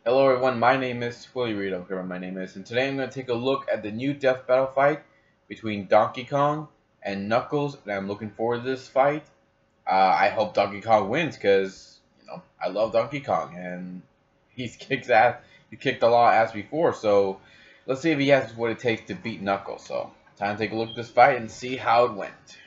Hello everyone, my name is Willie Reed, whoever my name is, and today I'm going to take a look at the new Death Battle fight between Donkey Kong and Knuckles, and I'm looking forward to this fight. I hope Donkey Kong wins, because, I love Donkey Kong, and he's kicked ass, he kicked a lot of ass before, so let's see if he has what it takes to beat Knuckles. So, time to take a look at this fight and see how it went.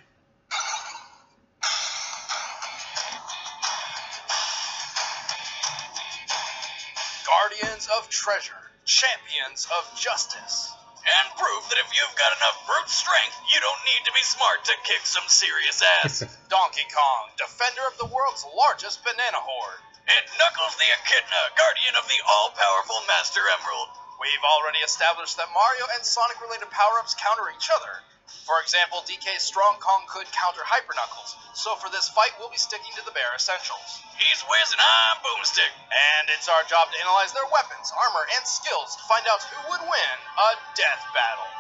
Guardians of treasure, champions of justice. And proof that if you've got enough brute strength, you don't need to be smart to kick some serious ass. Donkey Kong, defender of the world's largest banana horde. And Knuckles the Echidna, guardian of the all-powerful Master Emerald. We've already established that Mario and Sonic-related power-ups counter each other. For example, DK's Strong Kong could counter Hyper Knuckles, so for this fight we'll be sticking to the bare essentials. He's Wiz and I'm Boomstick, and it's our job to analyze their weapons, armor, and skills to find out who would win a death battle.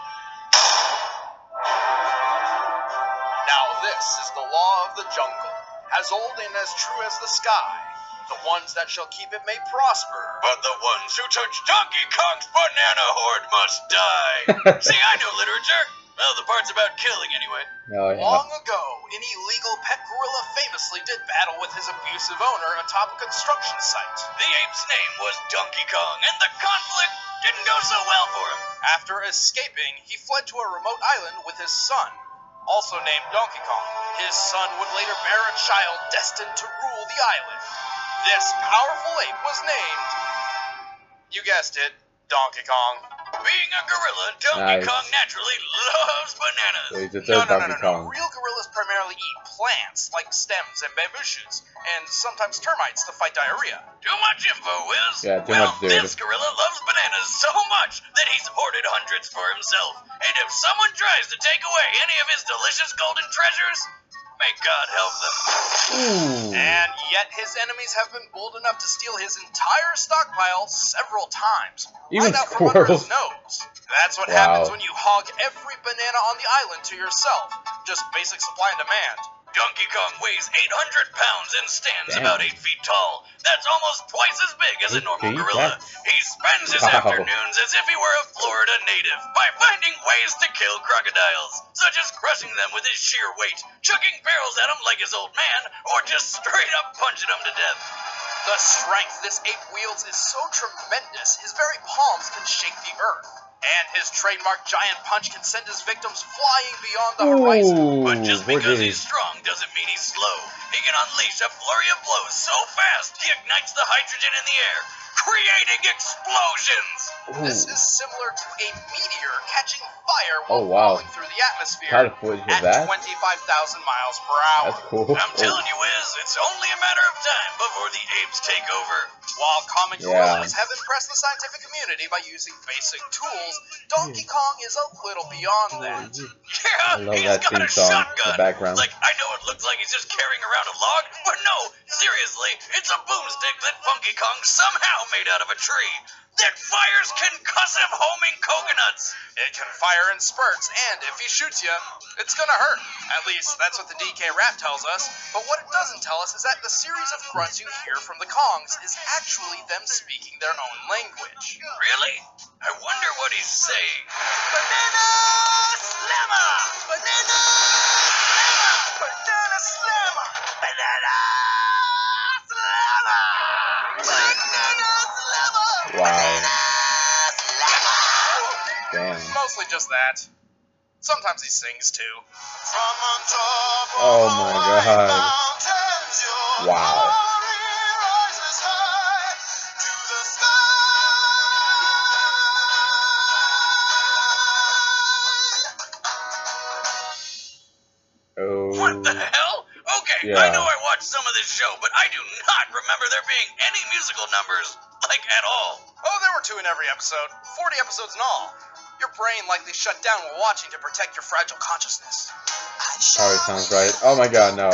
Now this is the law of the jungle, as old and as true as the sky. The ones that shall keep it may prosper, but the ones who touch Donkey Kong's banana horde must die. See, I know literature. Well, the part's about killing, anyway. Long ago, an illegal pet gorilla famously did battle with his abusive owner atop a construction site. The ape's name was Donkey Kong, and the conflict didn't go so well for him. After escaping, he fled to a remote island with his son, also named Donkey Kong. His son would later bear a child destined to rule the island. This powerful ape was named, you guessed it, Donkey Kong. Being a gorilla, Donkey Kong naturally loves bananas. So he's a third Donkey Kong. Real gorillas primarily eat plants, like stems and bamboo shoots, and sometimes termites to fight diarrhea. Too much info, Wiz. Yeah, too much, dude. This gorilla loves bananas so much that he's hoarded hundreds for himself. And if someone tries to take away any of his delicious golden treasures, may God help them. Ooh. And yet his enemies have been bold enough to steal his entire stockpile several times. Even right out from under his squirrels. nose. That's what happens when you hog every banana on the island to yourself. Just basic supply and demand. Donkey Kong weighs 800 pounds and stands about 8 feet tall. That's almost twice as big as a normal gorilla. He spends his afternoons as if he were a Florida native by finding ways to kill crocodiles, such as crushing them with his sheer weight, chucking barrels at them like his old man, or just straight up punching them to death. The strength this ape wields is so tremendous, his very palms can shake the earth. And his trademark giant punch can send his victims flying beyond the horizon. But just because he's strong doesn't mean he's slow. He can unleash a flurry of blows so fast he ignites the hydrogen in the air, creating explosions. This is similar to a meteor catching fire while falling through the atmosphere Kind of footage of at that. 25,000 miles per hour. That's cool. I'm telling you, Wiz, it's only a matter of time before the apes take over. While common gorillas have impressed the scientific community by using basic tools, Donkey Kong is a little beyond that. I love He's that got theme a song shotgun. in the background. Like, I know it looks like he's just carrying around a log, but no, seriously, it's a boomstick that Funky Kong somehow made out of a tree that fires concussive homing coconuts. It can fire in spurts, and if he shoots you, it's gonna hurt. At least, that's what the DK rap tells us. But what it doesn't tell us is that the series of grunts you hear from the Kongs is actually them speaking their own language. Really? I wonder what he's saying. Banana Slammer! Banana Slammer! Banana Slammer! Banana Slammer! Banana Slammer! Wow. Damn. Mostly just that. Sometimes he sings too. From on top of Oh my god. mountains, your Wow. glory rises high to the sky. Oh. What the hell? Okay, Yeah. I know I watched some of this show, but I do not remember there being any musical numbers, like at all. Oh, there were 2 in every episode. 40 episodes in all. Your brain likely shut down while watching to protect your fragile consciousness. Probably sounds right. Oh my god, no.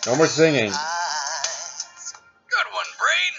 No more singing. Good one, brain.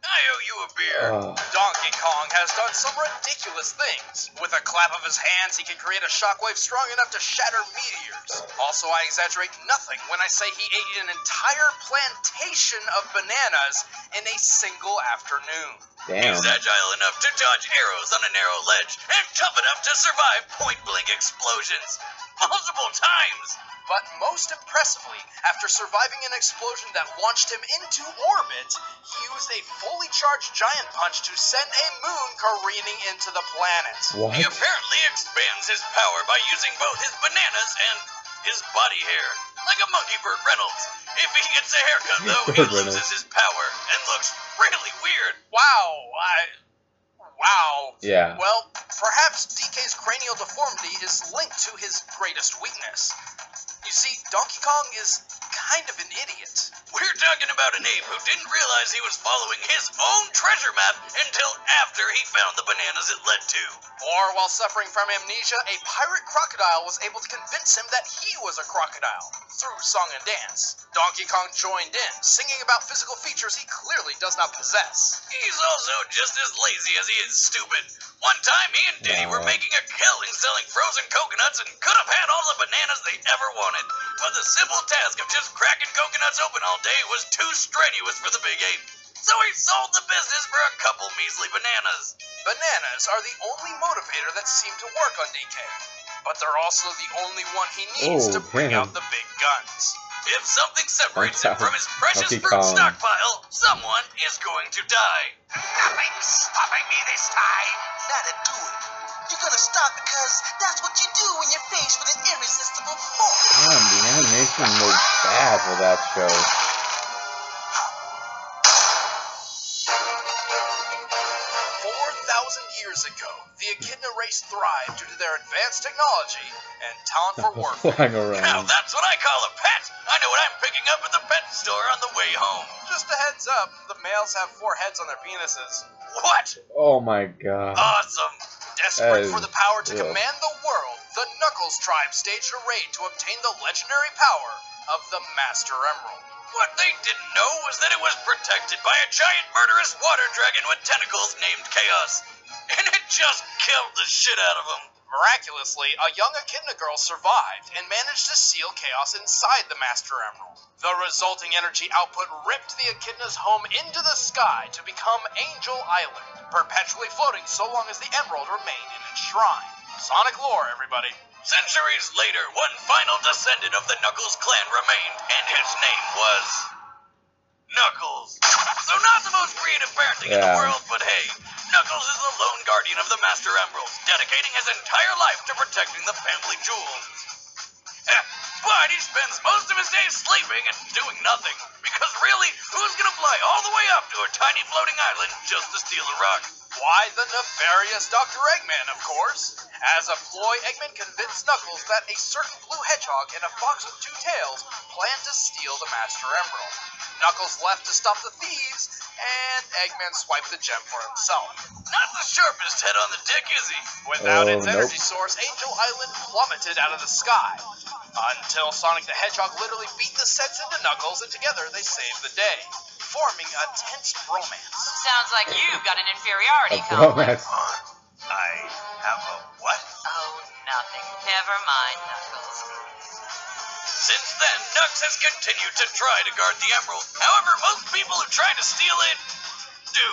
I owe you a beer. Donkey Kong has done some ridiculous things. With a clap of his hands, he can create a shockwave strong enough to shatter meteors. Also, I exaggerate nothing when I say he ate an entire plantation of bananas in a single afternoon. Damn. He's agile enough to dodge arrows on a narrow ledge and tough enough to survive point-blank explosions multiple times. But most impressively, after surviving an explosion that launched him into orbit, he used a fully charged giant punch to send a moon careening into the planet. What? He apparently expands his power by using both his bananas and his body hair, like a monkey Burt Reynolds. If he gets a haircut, though, he loses his power and looks really weird. Wow, Wow. Yeah. Well, perhaps DK's cranial deformity is linked to his greatest weakness. You see, Donkey Kong is kind of an idiot. We're talking about an ape who didn't realize he was following his own treasure map until after he found the bananas it led to. Or while suffering from amnesia, a pirate crocodile was able to convince him that he was a crocodile through song and dance. Donkey Kong joined in, singing about physical features he clearly does not possess. He's also just as lazy as he is stupid. One time, he and Diddy were making a killing selling frozen coconuts and could have had all the bananas they ever wanted. But the simple task of just cracking coconuts open all day was too strenuous for the big ape. So he sold the business for a couple measly bananas. Bananas are the only motivator that seemed to work on DK. But they're also the only one he needs to bring out the big guns. If something separates him from his precious fruit stockpile, someone is going to die. Nothing's stopping me this time. Not a do it. You're gonna stop because that's what you do when you're faced with an irresistible force. Damn, the animation was bad for that show. 4,000 years ago, the Echidna race thrived due to their advanced technology and talent for warfare. Flying around. Now that's what I call a pet. I know what I'm picking up at the pet store on the way home. Just a heads up, the males have 4 heads on their penises. What? Oh my god. Awesome. Desperate for the power to command the world, the Knuckles tribe staged a raid to obtain the legendary power of the Master Emerald. What they didn't know was that it was protected by a giant murderous water dragon with tentacles named Chaos. And it just killed the shit out of him. Miraculously, a young Echidna girl survived and managed to seal Chaos inside the Master Emerald. The resulting energy output ripped the Echidna's home into the sky to become Angel Island, perpetually floating so long as the Emerald remained in its shrine. Sonic lore, everybody. Centuries later, one final descendant of the Knuckles clan remained, and his name was Knuckles. So not the most creative parenting in the world, but hey, Knuckles is the lone guardian of the Master Emerald, dedicating his entire life to protecting the family jewels. But he spends most of his days sleeping and doing nothing, because really, who's gonna fly all the way up to a tiny floating island just to steal a rock? Why, the nefarious Dr. Eggman, of course. As a ploy, Eggman convinced Knuckles that a certain blue hedgehog and a fox with 2 tails planned to steal the Master Emerald. Knuckles left to stop the thieves, and Eggman swiped the gem for himself. Not the sharpest head on the dick, is he? Without its energy source, Angel Island plummeted out of the sky. Until Sonic the Hedgehog literally beat the sense into Knuckles, and together they saved the day, forming a tense bromance. Sounds like you've got an inferiority complex. I have a what? Oh, nothing. Never mind, Knuckles. Since then, Knux has continued to try to guard the Emerald. However, most people who try to steal it do.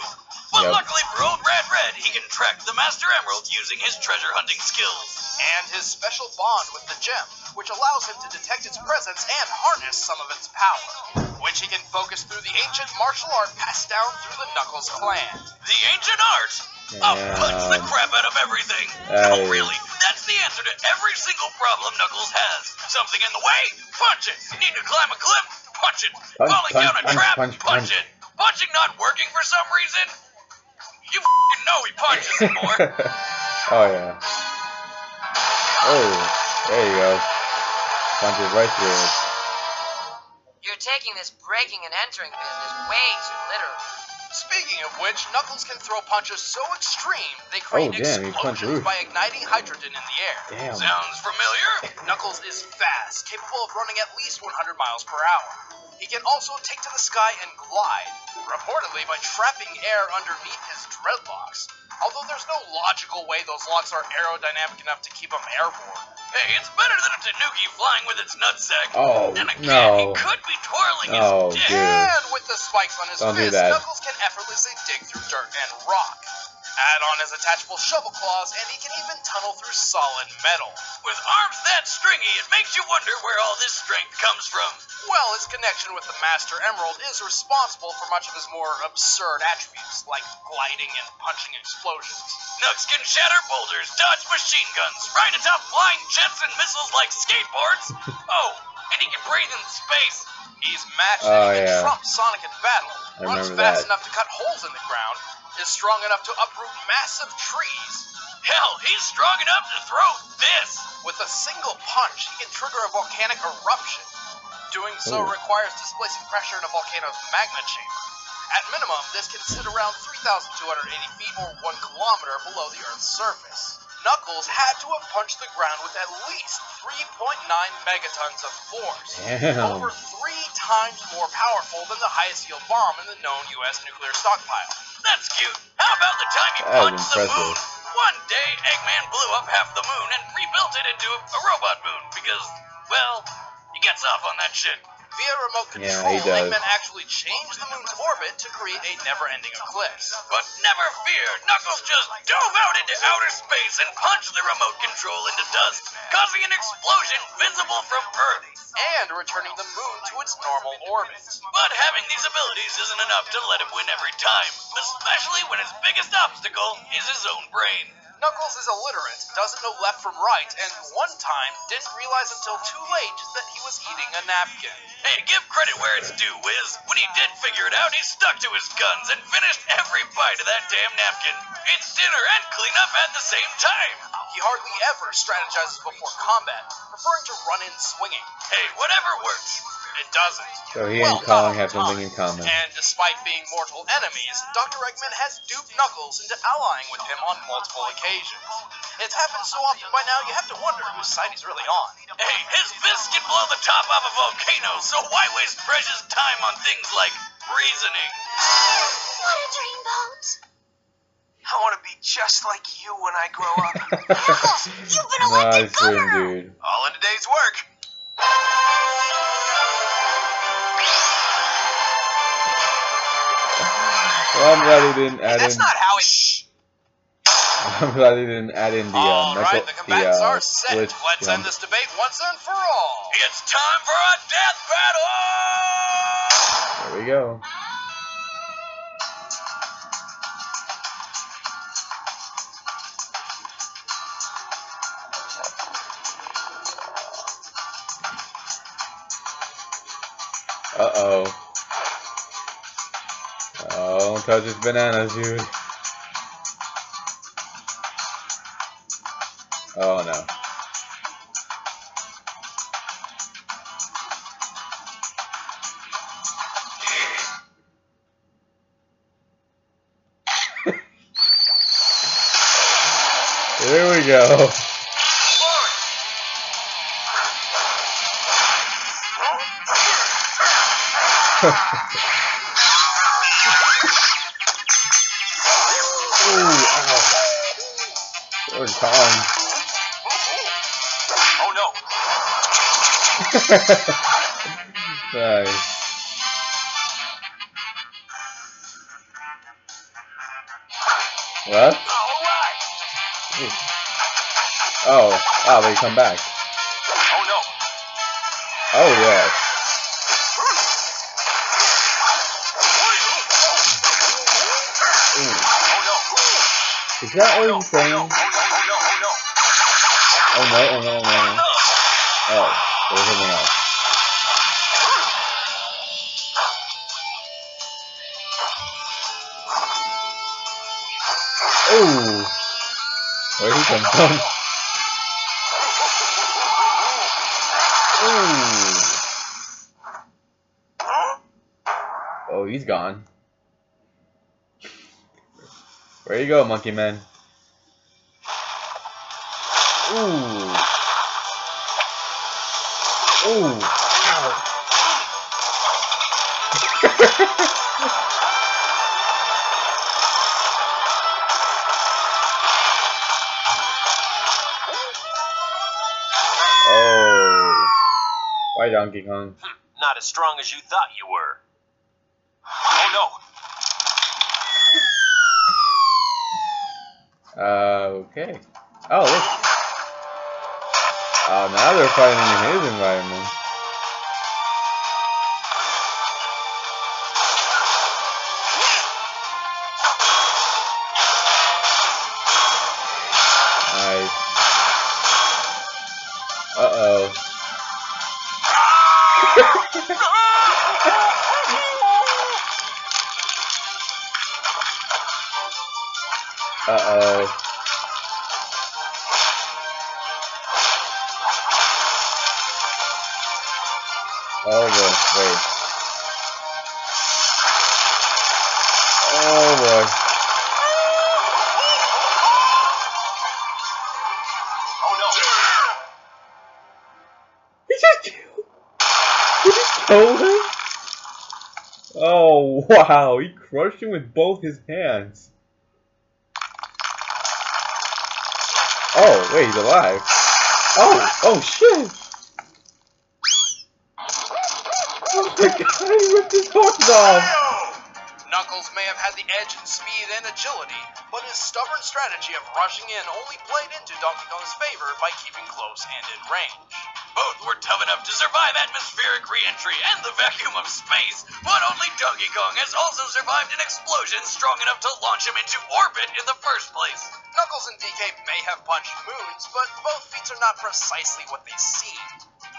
But luckily for old Rad Red, he can track the Master Emerald using his treasure hunting skills. And his special bond with the gem, which allows him to detect its presence and harness some of its power, which he can focus through the ancient martial art passed down through the Knuckles clan. The ancient art? I'll punch the crap out of everything. Oh, really? That's the answer to every single problem Knuckles has. Something in the way? Punch it. Need to climb a cliff? Punch it. Falling down a trap? Punch it. Punching not working for some reason? You f***ing know he punches more. Oh, yeah. Oh, there you go. Punches right through it. You're taking this breaking and entering business way too literally. Speaking of which, Knuckles can throw punches so extreme, they create explosions by igniting hydrogen in the air. Damn. Sounds familiar? Knuckles is fast, capable of running at least 100 miles per hour. He can also take to the sky and glide, reportedly by trapping air underneath his dreadlocks. Although there's no logical way those locks are aerodynamic enough to keep him airborne. Hey, it's better than a tanuki flying with its nutsack. Oh, and again, no. he could be twirling Oh, his dick. dude. And with the spikes on his Don't do fist, that. Knuckles can effortlessly dig through dirt and rock. Add on his attachable shovel claws, and he can even tunnel through solid metal. With arms that stringy, it makes you wonder where all this strength comes from. Well, his connection with the Master Emerald is responsible for much of his more absurd attributes, like gliding and punching explosions. Nux can shatter boulders, dodge machine guns, ride atop flying jets and missiles like skateboards. Oh, and he can breathe in space. He's matched and he can trump Sonic in battle, I runs remember fast that. enough to cut holes in the ground, is strong enough to uproot massive trees. Hell, he's strong enough to throw this. With a single punch, he can trigger a volcanic eruption. Doing so Ooh. requires displacing pressure in a volcano's magma chamber. At minimum, this can sit around 3,280 feet or 1 kilometer below the Earth's surface. Knuckles had to have punched the ground with at least 3.9 megatons of force. Damn. Over 3 times more powerful than the highest yield bomb in the known U.S. nuclear stockpile. That's cute. How about the time he That was punched the impressive. moon? One day, Eggman blew up half the moon and rebuilt it into a robot moon because, well, he gets off on that shit. Via remote Yeah, control, he does. Eggman actually changed the moon's orbit to create a never-ending eclipse. But never fear, Knuckles just dove out into outer space and punched the remote control into dust, causing an explosion visible from Earth. And returning the moon to its normal orbit. But having these abilities isn't enough to let him win every time, especially when his biggest obstacle is his own brain. Knuckles is illiterate, doesn't know left from right, and one time didn't realize until too late that he was eating a napkin. Hey, give credit where it's due, Wiz. When he did figure it out, he stuck to his guns and finished every bite of that damn napkin. It's dinner and cleanup at the same time. He hardly ever strategizes before combat, preferring to run in swinging. Hey, whatever works. It doesn't. So he and Well, Kong not have all the something in time. common. And despite being mortal enemies, Dr. Eggman has duped Knuckles into allying with him on multiple occasions. It's happened so often by now you have to wonder whose side he's really on. Hey, his fists can blow the top off a volcano, so why waste precious time on things like reasoning? What a dreamboat. I want to be just like you when I grow up. Knuckles, you've been elected Nice swim, governor. dude. All in a day's work. Well, I'm glad he didn't add That's in. not how it... I'm glad he didn't add in the Alright, the combatants are set. glitch Let's jump. end this debate once and for all. It's time for a death battle! There we go. Uh-oh. Oh, don't touch his bananas, dude. Oh, no. There we go. Ooh, ow. Poor Kong. Oh no. Nice. What? Alright. Oh, they come back. Oh no. Oh, yes. Ooh. Oh no. Is that what he's saying? Oh no. Oh, no, oh, no, oh, no. Oh, there's something else. Ooh. Where'd he come from? Ooh. Oh, he's gone. Where you go, Monkey Man? Ooh. Ooh. Ow. Donkey Kong. Not as strong as you thought you were. Oh no. Okay. Oh, look. Oh, now they're fighting in his environment. Nice. Uh-oh. Uh-oh. Oh boy, wait. Oh boy. Oh no. He just killed him? Oh wow, he crushed him with both his hands. Oh, wait, he's alive. Oh shit! Oh my god, he ripped his horns off! Knuckles may have had the edge in speed and agility, but his stubborn strategy of rushing in only played into Donkey Kong's favor by keeping close and in range. Both were tough enough to survive atmospheric re-entry and the vacuum of space, but only Donkey Kong has also survived an explosion strong enough to launch him into orbit in the first place. Knuckles and DK may have punched moons, but both feats are not precisely what they seem.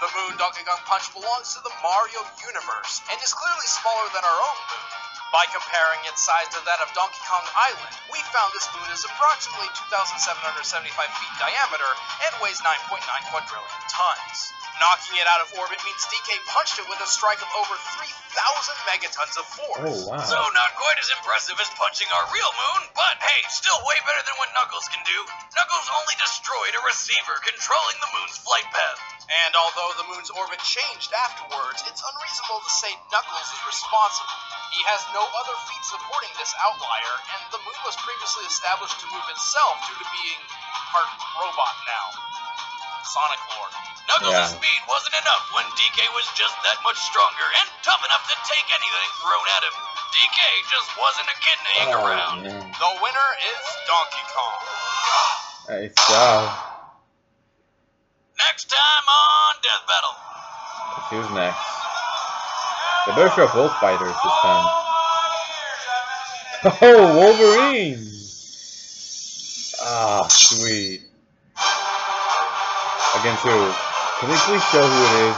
The moon Donkey Kong punched belongs to the Mario universe, and is clearly smaller than our own moon. By comparing its size to that of Donkey Kong Island, we found this moon is approximately 2,775 feet diameter and weighs 9.9 quadrillion tons. Knocking it out of orbit means DK punched it with a strike of over 3,000 megatons of force. Oh wow. So not quite as impressive as punching our real moon, but hey, still way better than what Knuckles can do. Knuckles only destroyed a receiver controlling the moon's flight path. And although the moon's orbit changed afterwards, it's unreasonable to say Knuckles is responsible. He has no other feat supporting this outlier, and the moon was previously established to move itself due to being part robot now. Sonic lore. Knuckles' speed wasn't enough when DK was just that much stronger and tough enough to take anything thrown at him. DK just wasn't a kid to hang around. Man. The winner is Donkey Kong. Nice job. Next time on Death Battle. Let's see who's next. They better show up both fighters this time. Oh, Wolverine! Ah, sweet. Against who? Can we please show who it is?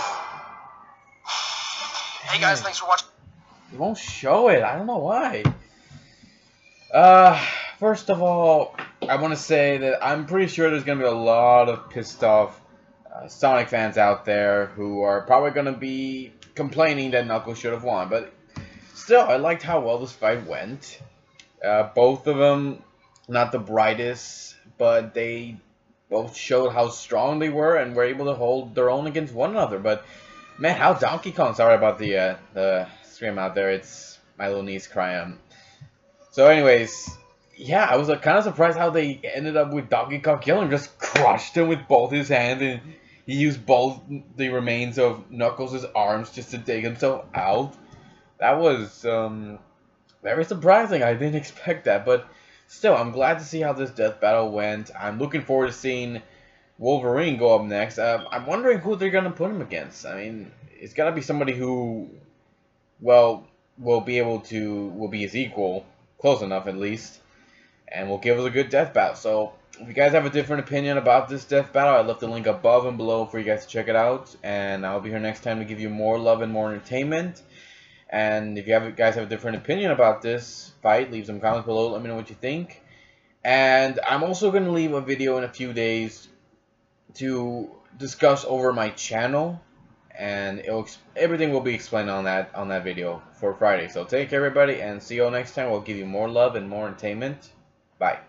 Hey guys, thanks for watching. It won't show it. I don't know why. First of all, I want to say that I'm pretty sure there's going to be a lot of pissed off Sonic fans out there who are probably going to be complaining that Knuckles should have won. But still, I liked how well this fight went. Both of them, not the brightest, but they both showed how strong they were and were able to hold their own against one another. But man, how Donkey Kong! Sorry about the scream out there. It's my little niece crying. So, anyways, yeah, I was kind of surprised how they ended up with Donkey Kong killing him. Just crushed him with both his hands, and he used both the remains of Knuckles' arms just to take himself out. That was very surprising. I didn't expect that, but still, I'm glad to see how this death battle went. I'm looking forward to seeing Wolverine go up next. I'm wondering who they're gonna put him against. I mean, it's gotta be somebody who, well, will be his equal, close enough at least, and will give us a good death battle. So, if you guys have a different opinion about this death battle, I left the link above and below for you guys to check it out. And I'll be here next time to give you more love and more entertainment. And if you guys have a different opinion about this fight, leave some comments below. Let me know what you think. And I'm also going to leave a video in a few days to discuss over my channel. And everything will be explained on that video for Friday. So take care, everybody, and see you all next time. We'll give you more love and more entertainment. Bye.